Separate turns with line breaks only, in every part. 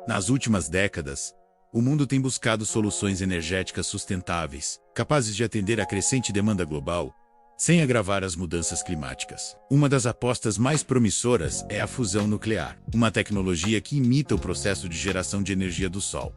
Nas últimas décadas, o mundo tem buscado soluções energéticas sustentáveis, capazes de atender à crescente demanda global, sem agravar as mudanças climáticas. Uma das apostas mais promissoras é a fusão nuclear, uma tecnologia que imita o processo de geração de energia do Sol.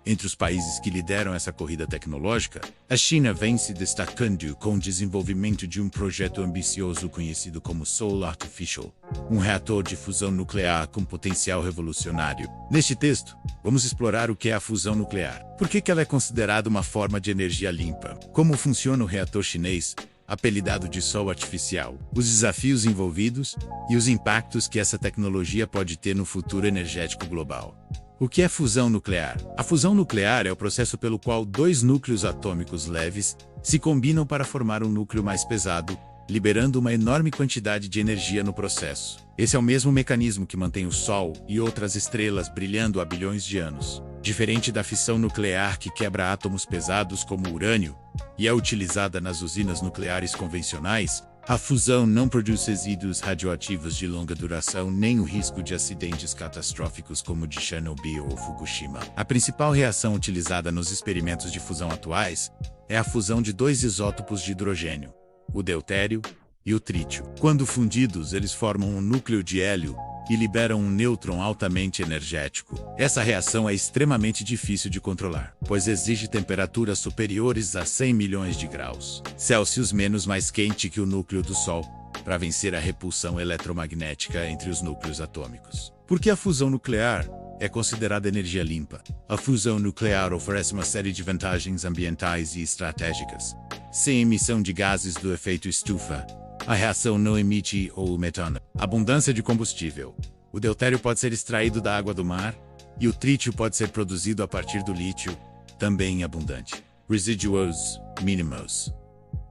Entre os países que lideram essa corrida tecnológica, a China vem se destacando com o desenvolvimento de um projeto ambicioso conhecido como Soul Artificial, um reator de fusão nuclear com potencial revolucionário. Neste texto, vamos explorar o que é a fusão nuclear, por que ela é considerada uma forma de energia limpa, como funciona o reator chinês, apelidado de Sol Artificial, os desafios envolvidos e os impactos que essa tecnologia pode ter no futuro energético global. O que é fusão nuclear? A fusão nuclear é o processo pelo qual dois núcleos atômicos leves se combinam para formar um núcleo mais pesado, liberando uma enorme quantidade de energia no processo. Esse é o mesmo mecanismo que mantém o Sol e outras estrelas brilhando há bilhões de anos. Diferente da fissão nuclear que quebra átomos pesados como o urânio e é utilizada nas usinas nucleares convencionais, a fusão não produz resíduos radioativos de longa duração nem o risco de acidentes catastróficos como o de Chernobyl ou Fukushima. A principal reação utilizada nos experimentos de fusão atuais é a fusão de dois isótopos de hidrogênio, o deutério e o trítio. Quando fundidos, eles formam um núcleo de hélio e liberam um nêutron altamente energético. Essa reação é extremamente difícil de controlar, pois exige temperaturas superiores a 100 milhões de graus Celsius menos mais quente que o núcleo do Sol, para vencer a repulsão eletromagnética entre os núcleos atômicos. Por que a fusão nuclear é considerada energia limpa? A fusão nuclear oferece uma série de vantagens ambientais e estratégicas. Sem emissão de gases do efeito estufa, a reação não emite o metano. Abundância de combustível. O deutério pode ser extraído da água do mar e o trítio pode ser produzido a partir do lítio, também abundante. Residuos mínimos.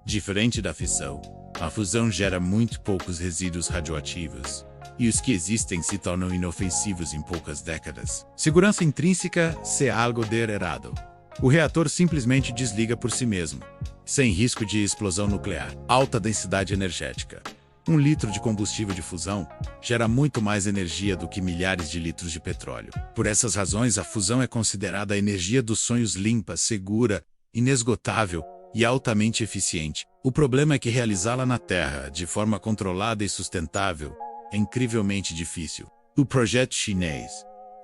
Diferente da fissão, a fusão gera muito poucos resíduos radioativos, e os que existem se tornam inofensivos em poucas décadas. Segurança intrínseca se algo der errado. O reator simplesmente desliga por si mesmo, sem risco de explosão nuclear. Alta densidade energética. 1 litro de combustível de fusão gera muito mais energia do que milhares de litros de petróleo. Por essas razões, a fusão é considerada a energia dos sonhos limpa, segura, inesgotável e altamente eficiente. O problema é que realizá-la na Terra, de forma controlada e sustentável, é incrivelmente difícil. O projeto chinês,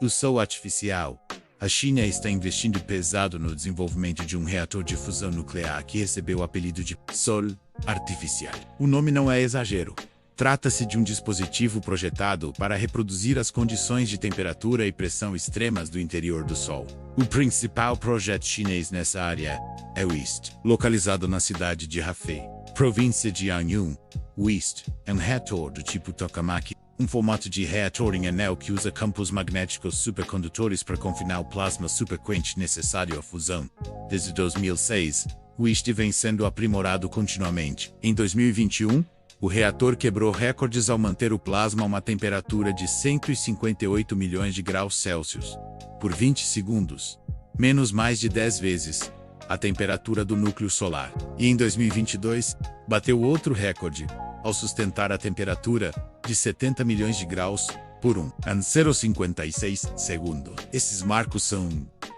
o Soul Artificial. A China está investindo pesado no desenvolvimento de um reator de fusão nuclear que recebeu o apelido de Soul Artificial. O nome não é exagero. Trata-se de um dispositivo projetado para reproduzir as condições de temperatura e pressão extremas do interior do Sol. O principal projeto chinês nessa área é o IST, localizado na cidade de Hefei, província de Anyang. O IST é um reator do tipo tokamak, um formato de reator em anel que usa campos magnéticos supercondutores para confinar o plasma superquente necessário à fusão. Desde 2006, o IST vem sendo aprimorado continuamente. Em 2021, o reator quebrou recordes ao manter o plasma a uma temperatura de 158 milhões de graus Celsius por 20 segundos, menos mais de 10 vezes a temperatura do núcleo solar. E em 2022, bateu outro recorde, ao sustentar a temperatura de 70 milhões de graus por 1,56 segundo. Esses marcos são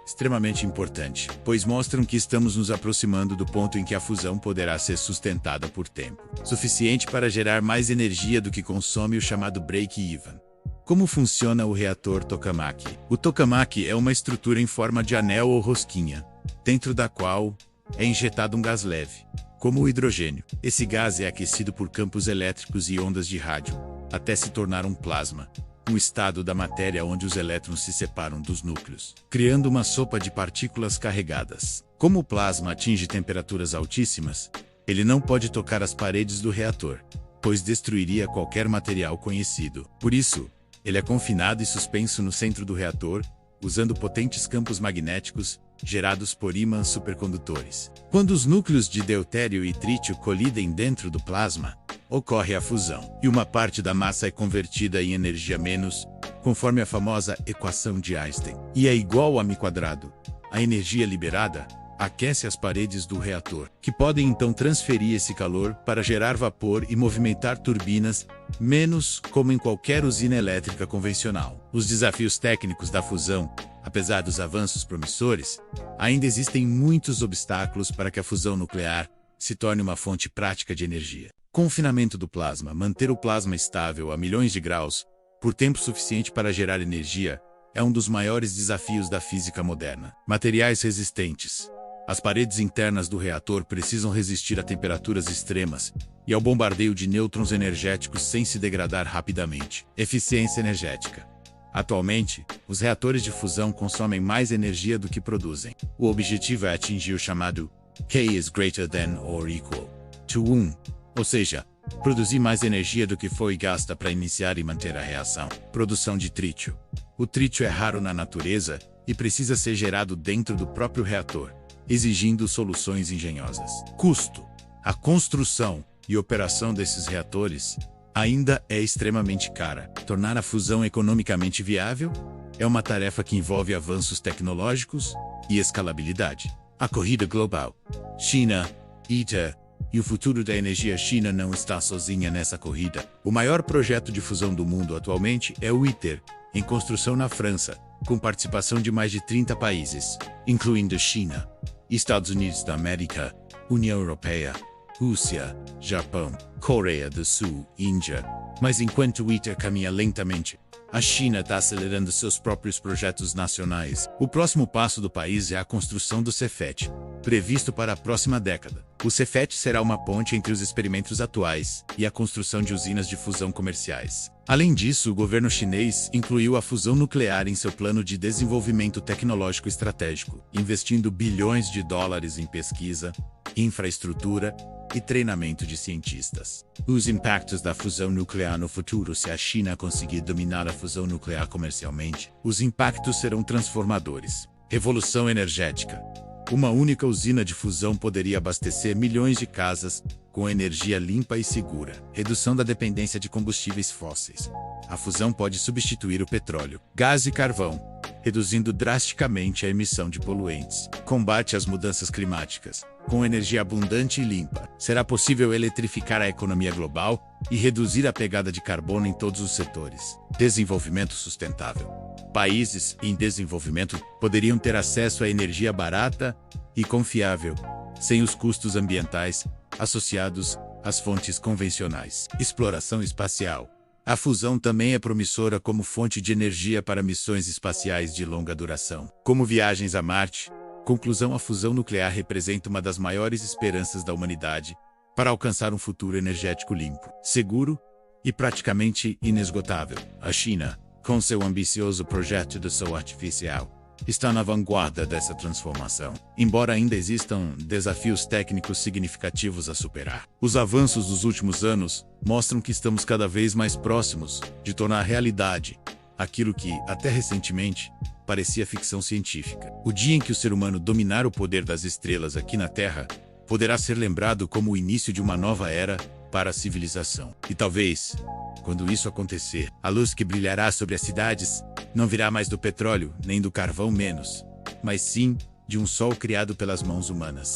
extremamente importantes, pois mostram que estamos nos aproximando do ponto em que a fusão poderá ser sustentada por tempo suficiente para gerar mais energia do que consome, o chamado break-even. Como funciona o reator tokamak? O tokamak é uma estrutura em forma de anel ou rosquinha, dentro da qual é injetado um gás leve, como o hidrogênio. Esse gás é aquecido por campos elétricos e ondas de rádio, até se tornar um plasma, um estado da matéria onde os elétrons se separam dos núcleos, criando uma sopa de partículas carregadas. Como o plasma atinge temperaturas altíssimas, ele não pode tocar as paredes do reator, pois destruiria qualquer material conhecido. Por isso, ele é confinado e suspenso no centro do reator, usando potentes campos magnéticos gerados por ímãs supercondutores. Quando os núcleos de deutério e trítio colidem dentro do plasma, ocorre a fusão, e uma parte da massa é convertida em energia menos, conforme a famosa equação de Einstein, e é igual a m². A energia liberada aquece as paredes do reator, que podem então transferir esse calor para gerar vapor e movimentar turbinas, menos como em qualquer usina elétrica convencional. Os desafios técnicos da fusão, apesar dos avanços promissores, ainda existem muitos obstáculos para que a fusão nuclear se torne uma fonte prática de energia. Confinamento do plasma. Manter o plasma estável a milhões de graus por tempo suficiente para gerar energia é um dos maiores desafios da física moderna. Materiais resistentes. As paredes internas do reator precisam resistir a temperaturas extremas e ao bombardeio de nêutrons energéticos sem se degradar rapidamente. Eficiência energética. Atualmente, os reatores de fusão consomem mais energia do que produzem. O objetivo é atingir o chamado K is greater than or equal to 1, ou seja, produzir mais energia do que foi gasta para iniciar e manter a reação. Produção de trítio. O trítio é raro na natureza e precisa ser gerado dentro do próprio reator, exigindo soluções engenhosas. Custo. A construção e operação desses reatores ainda é extremamente cara. Tornar a fusão economicamente viável é uma tarefa que envolve avanços tecnológicos e escalabilidade. A corrida global. China, ITER e o futuro da energia. China não está sozinha nessa corrida. O maior projeto de fusão do mundo atualmente é o ITER, em construção na França, com participação de mais de 30 países, incluindo China, Estados Unidos da América, União Europeia, Rússia, Japão, Coreia do Sul, Índia. Mas enquanto o ITER caminha lentamente, a China está acelerando seus próprios projetos nacionais. O próximo passo do país é a construção do Cefet, previsto para a próxima década. O Cefet será uma ponte entre os experimentos atuais e a construção de usinas de fusão comerciais. Além disso, o governo chinês incluiu a fusão nuclear em seu plano de desenvolvimento tecnológico estratégico, investindo bilhões de dólares em pesquisa, infraestrutura e treinamento de cientistas. Os impactos da fusão nuclear no futuro. Se a China conseguir dominar a fusão nuclear comercialmente, os impactos serão transformadores. Revolução energética. Uma única usina de fusão poderia abastecer milhões de casas com energia limpa e segura. Redução da dependência de combustíveis fósseis. A fusão pode substituir o petróleo, gás e carvão, reduzindo drasticamente a emissão de poluentes. Combate às mudanças climáticas. Com energia abundante e limpa, será possível eletrificar a economia global e reduzir a pegada de carbono em todos os setores. Desenvolvimento sustentável. Países em desenvolvimento poderiam ter acesso a energia barata e confiável, sem os custos ambientais associados às fontes convencionais. Exploração espacial. A fusão também é promissora como fonte de energia para missões espaciais de longa duração, como viagens a Marte. Conclusão: a fusão nuclear representa uma das maiores esperanças da humanidade para alcançar um futuro energético limpo, seguro e praticamente inesgotável. A China, com seu ambicioso projeto de sol artificial, está na vanguarda dessa transformação, embora ainda existam desafios técnicos significativos a superar. Os avanços dos últimos anos mostram que estamos cada vez mais próximos de tornar realidade aquilo que, até recentemente, parecia ficção científica. O dia em que o ser humano dominar o poder das estrelas aqui na Terra poderá ser lembrado como o início de uma nova era para a civilização. E talvez, quando isso acontecer, a luz que brilhará sobre as cidades não virá mais do petróleo nem do carvão menos, mas sim de um sol criado pelas mãos humanas.